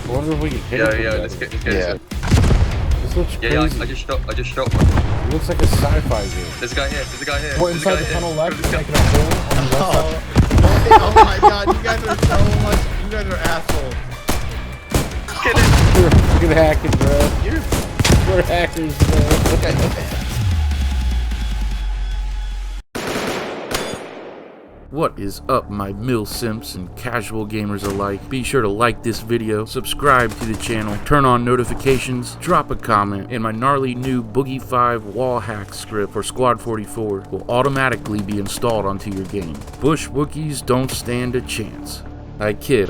I wonder if we can hit it. Yeah, let's get This looks crazy. Yeah, I just shot one. It looks like a sci-fi game. There's a guy here, What, inside the tunnel left? He's making a hole on the left side. Oh my god, you guys are so much. You guys are assholes. Get it! We're fucking hacking, bro. We're hackers, bro. Okay. What is up, my Mil-Simps and casual gamers alike? Be sure to like this video, subscribe to the channel, turn on notifications, drop a comment, and my gnarly new Boogie 5 wall hack script for Squad 44 will automatically be installed onto your game. Bush Wookiees don't stand a chance. I kid.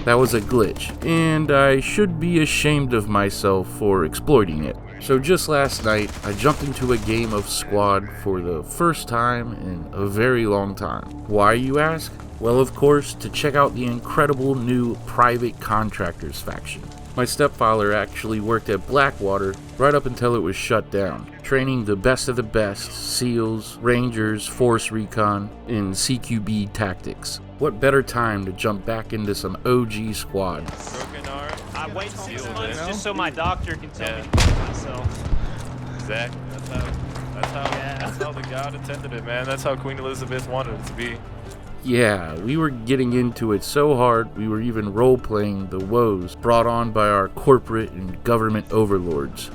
That was a glitch, and I should be ashamed of myself for exploiting it. So just last night, I jumped into a game of Squad for the first time in a very long time. Why, you ask? Well, of course, to check out the incredible new Private Contractors faction. My stepfather actually worked at Blackwater right up until it was shut down, training the best of the best SEALs, Rangers, Force Recon, and CQB tactics. What better time to jump back into some OG Squad? Broken arm. I wait 6 months just so my doctor can tell me myself. Exactly. That's how the God intended it, man. That's how Queen Elizabeth wanted it to be. Yeah, we were getting into it so hard we were even role-playing the woes brought on by our corporate and government overlords.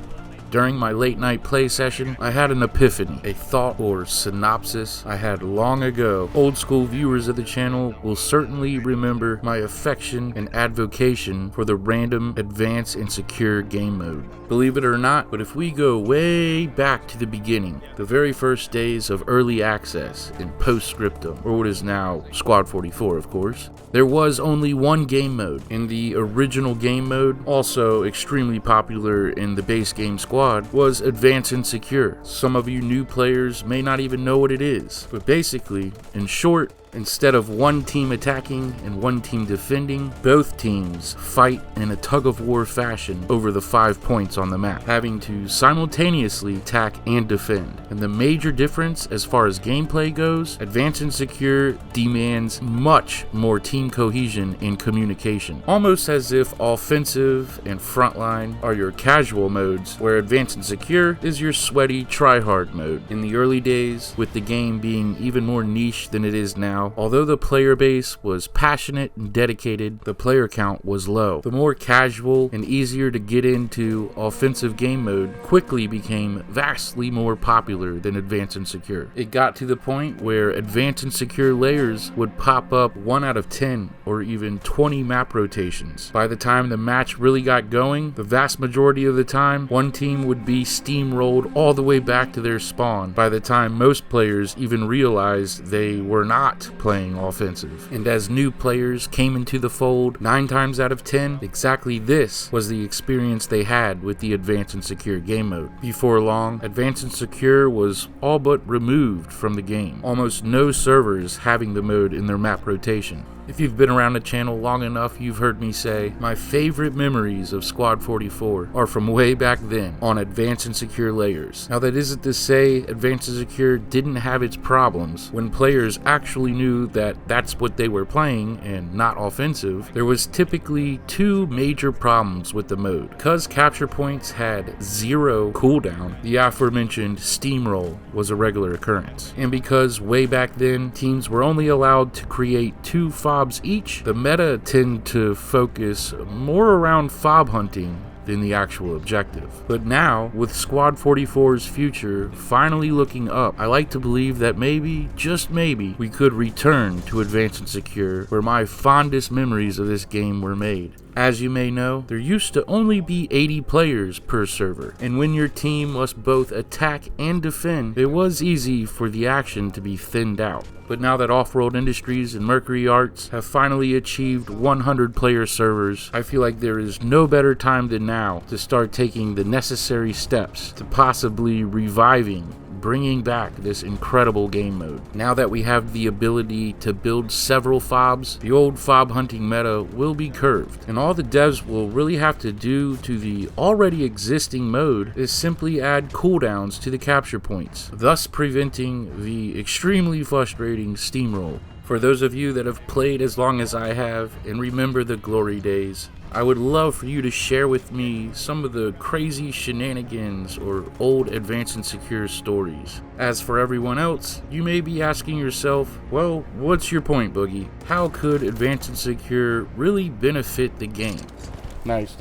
During my late night play session, I had an epiphany, a thought or synopsis I had long ago. Old school viewers of the channel will certainly remember my affection and advocation for the random, advanced, and secure game mode. Believe it or not, but if we go way back to the beginning, the very first days of early access in Postscriptum, or what is now Squad 44 of course, there was only one game mode. In the original game mode, also extremely popular in the base game Squad, was Advanced and Secure. Some of you new players may not even know what it is, but basically, in short, instead of one team attacking and one team defending, both teams fight in a tug-of-war fashion over the 5 points on the map, having to simultaneously attack and defend. And the major difference as far as gameplay goes, Advanced and Secure demands much more team cohesion and communication. Almost as if offensive and frontline are your casual modes, where Advanced and Secure is your sweaty try-hard mode. In the early days, with the game being even more niche than it is now, although the player base was passionate and dedicated, the player count was low. The more casual and easier to get into offensive game mode quickly became vastly more popular than Advanced and Secure. It got to the point where Advanced and Secure layers would pop up 1 out of 10 or even 20 map rotations. By the time the match really got going, the vast majority of the time, one team would be steamrolled all the way back to their spawn by the time most players even realized they were not playing offensive. And as new players came into the fold, 9 times out of 10, exactly this was the experience they had with the Advanced and Secure game mode. Before long, Advanced and Secure was all but removed from the game, almost no servers having the mode in their map rotation. If you've been around the channel long enough, you've heard me say my favorite memories of Squad 44 are from way back then on Advanced and Secure layers. Now that isn't to say Advanced and Secure didn't have its problems. When players actually knew that that's what they were playing and not offensive, there was typically 2 major problems with the mode. Because capture points had 0 cooldown, the aforementioned steamroll was a regular occurrence. And because way back then, teams were only allowed to create 2 fobs each, the meta tend to focus more around fob hunting than the actual objective. But now, with Squad 44's future finally looking up, I like to believe that maybe, just maybe, we could return to Advanced and Secure, where my fondest memories of this game were made. As you may know, there used to only be 80 players per server, and when your team must both attack and defend, it was easy for the action to be thinned out. But now that Off-World Industries and Mercury Arts have finally achieved 100 player servers, I feel like there is no better time than now to start taking the necessary steps to possibly reviving, bringing back this incredible game mode. Now that we have the ability to build several fobs, the old fob hunting meta will be curved, and all the devs will really have to do to the already existing mode is simply add cooldowns to the capture points, thus preventing the extremely frustrating steamroll. For those of you that have played as long as I have and remember the glory days, I would love for you to share with me some of the crazy shenanigans or old Advanced and Secure stories. As for everyone else, you may be asking yourself, well, what's your point, Boogie? How could Advanced and Secure really benefit the game? Nice.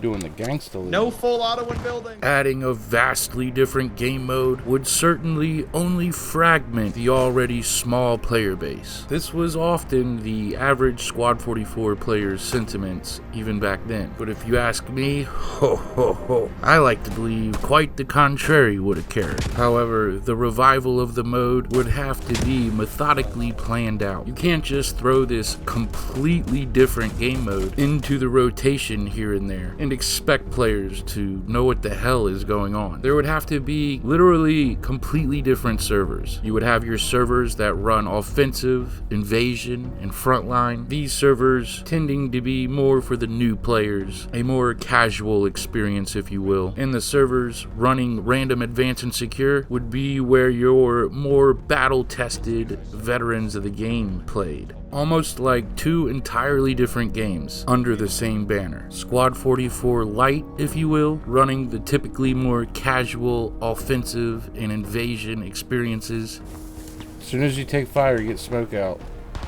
Doing the gangsta. No full auto when building. Adding a vastly different game mode would certainly only fragment the already small player base. This was often the average Squad 44 player's sentiments even back then. But if you ask me, I like to believe quite the contrary would occur. However, the revival of the mode would have to be methodically planned out. You can't just throw this completely different game mode into the rotation here and there and expect players to know what the hell is going on. There would have to be literally completely different servers. You would have your servers that run offensive, invasion, and frontline. These servers tending to be more for the new players, a more casual experience if you will. And the servers running random Advanced and Secure would be where your more battle-tested veterans of the game played. Almost like two entirely different games under the same banner. Squad 44 Lite, if you will, running the typically more casual, offensive, and invasion experiences. As soon as you take fire, you get smoke out.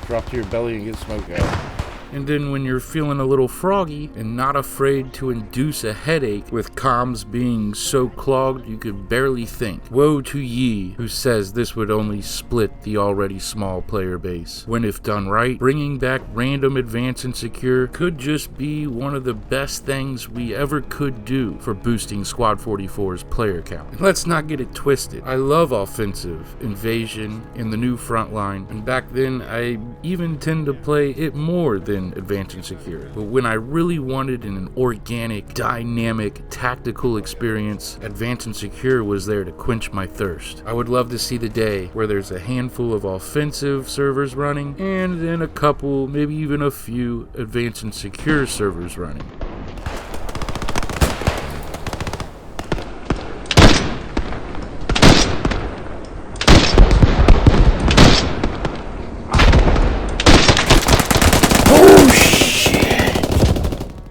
Drop to your belly and get smoke out. And then when you're feeling a little froggy and not afraid to induce a headache with comms being so clogged you could barely think. Woe to ye who says this would only split the already small player base. When if done right, bringing back random Advanced and Secure could just be one of the best things we ever could do for boosting Squad 44's player count. And let's not get it twisted. I love offensive, invasion, and the new frontline, and back then I even tend to play it more than Advanced and Secure. But when I really wanted an organic, dynamic, tactical experience, Advanced and Secure was there to quench my thirst. I would love to see the day where there's a handful of offensive servers running, and then a couple, maybe even a few Advanced and Secure servers running.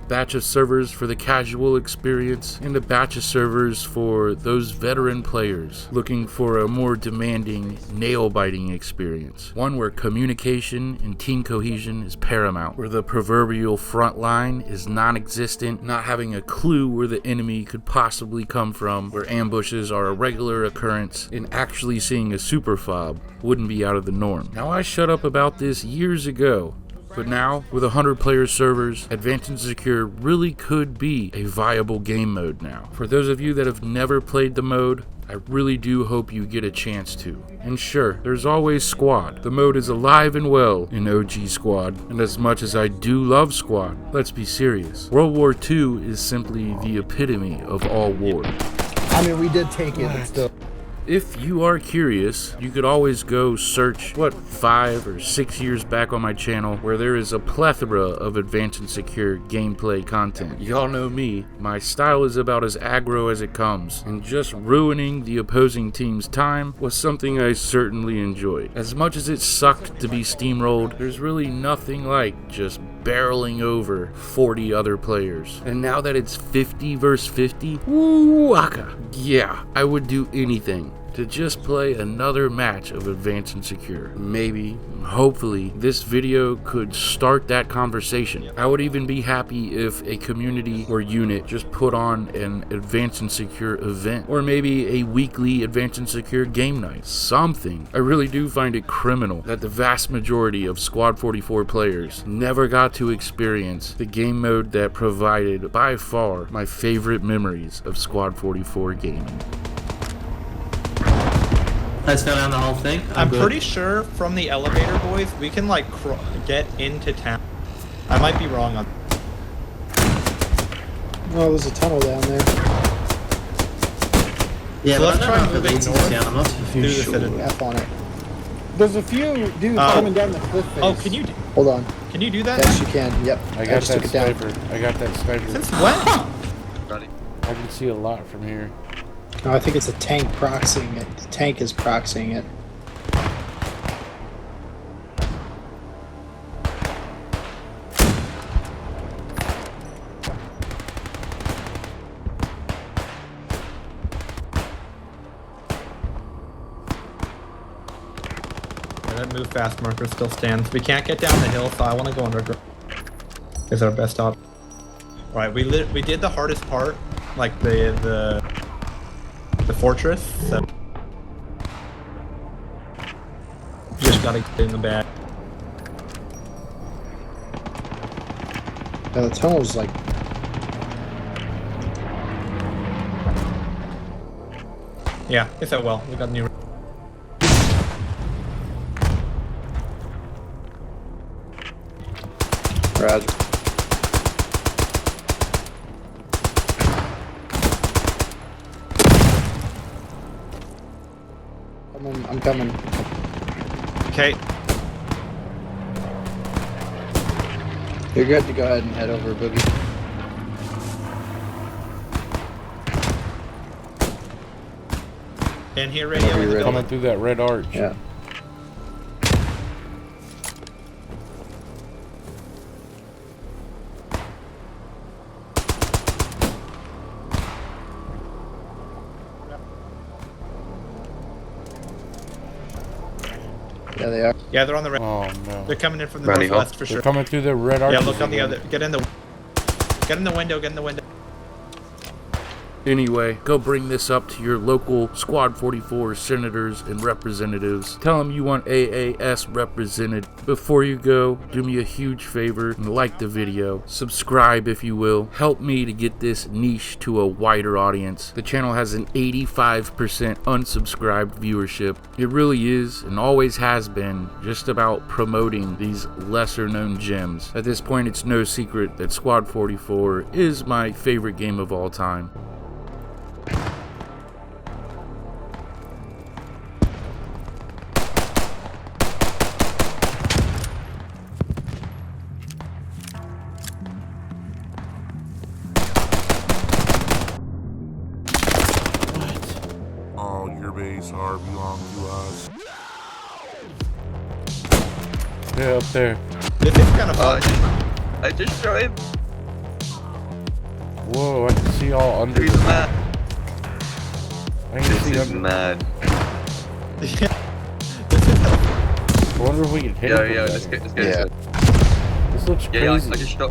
Batch of servers for the casual experience, and a batch of servers for those veteran players looking for a more demanding, nail-biting experience. One where communication and team cohesion is paramount, where the proverbial front line is non-existent, not having a clue where the enemy could possibly come from, where ambushes are a regular occurrence, and actually seeing a super fob wouldn't be out of the norm. Now, I shut up about this years ago, but now, with 100 player servers, Advanced and Secure really could be a viable game mode now. For those of you that have never played the mode, I really do hope you get a chance to. And sure, there's always Squad. The mode is alive and well in OG Squad, and as much as I do love Squad, let's be serious. World War II is simply the epitome of all war. I mean, we did take it, but still. If you are curious, you could always go search 5 or 6 years back on my channel where there is a plethora of Advanced and Secure gameplay content. Y'all know me, my style is about as aggro as it comes, and just ruining the opposing team's time was something I certainly enjoyed. As much as it sucked to be steamrolled, there's really nothing like just barreling over 40 other players. And now that it's 50 versus 50, woo waka. Yeah, I would do anything to just play another match of Advanced and Secure. Maybe, hopefully, this video could start that conversation. I would even be happy if a community or unit just put on an Advanced and Secure event, or maybe a weekly Advanced and Secure game night. Something. I really do find it criminal that the vast majority of Squad 44 players never got to experience the game mode that provided, by far, my favorite memories of Squad 44 gaming. Let's go down the whole thing. I'm pretty sure from the elevator, boys, we can like get into town. I might be wrong on. Oh, there's a tunnel down there. Yeah, So but let's I try don't and know move if it it north. down. I'm not Do too the sure. citadel. F on it. There's a few dudes coming down the cliff face. Oh, can you do? Hold on. Can you do that? Yes, you can. Yep. I got just that took it down. sniper. I got that sniper. Since when? Got it. I can see a lot from here. No, I think it's a tank proxying it. The tank is proxying it. move fast marker still stands. We can't get down the hill, so I want to go underground. Is our best option. All right, we did the hardest part, like the fortress. So just gotta get in the bag. Yeah, the tunnel's like. Yeah, it's that well. We got new. Roger. I'm coming. Okay. You're good to go ahead and head over, Boogie. In here, radio. Whenever In the you're Coming building. through that red arch. Yeah. Yeah, they are. Yeah, they're on the red. Oh no. They're coming in from the Rally hop. northwest for They're sure. coming through the red arch. Yeah, look on the other. Get in the window. Get in the window. Anyway, go bring this up to your local Squad 44 senators and representatives. Tell them you want AAS represented. Before you go, do me a huge favor and like the video. Subscribe if you will. Help me to get this niche to a wider audience. The channel has an 85% unsubscribed viewership. It really is and always has been just about promoting these lesser known gems. At this point, it's no secret that Squad 44 is my favorite game of all time. All your base are belong to us. Yeah, up there. This is kind of fun. I just shot him. Whoa, I can see all under He's the mad. I can This see is under. mad. I wonder if we can hit Yeah, it. yeah, from let's down get here. this. This looks Yeah, crazy. I just shot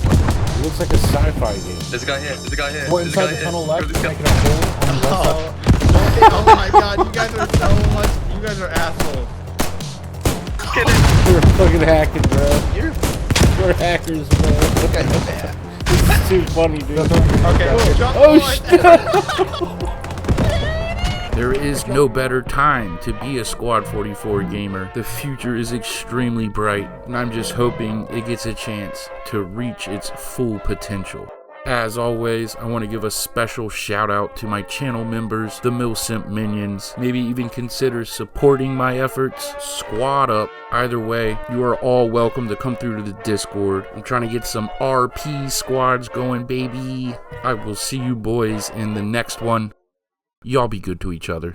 one. It looks like a sci-fi game. There's a guy here. There's a guy here. Go There's a inside guy the here. tunnel left, There's a making guy- a hole on the left side. Oh my god, you guys are so much. You guys are assholes. Get him. We're fucking hacking, bro. We're hackers, bro. This is too funny, dude. Okay, jump Oh, on. There is no better time to be a Squad 44 gamer. The future is extremely bright, and I'm just hoping it gets a chance to reach its full potential. As always, I want to give a special shout out to my channel members, the Mil-Simp minions. Maybe even consider supporting my efforts. Squad up. Either way, you are all welcome to come through to the Discord. I'm trying to get some RP squads going, baby. I will see you boys in the next one. Y'all be good to each other.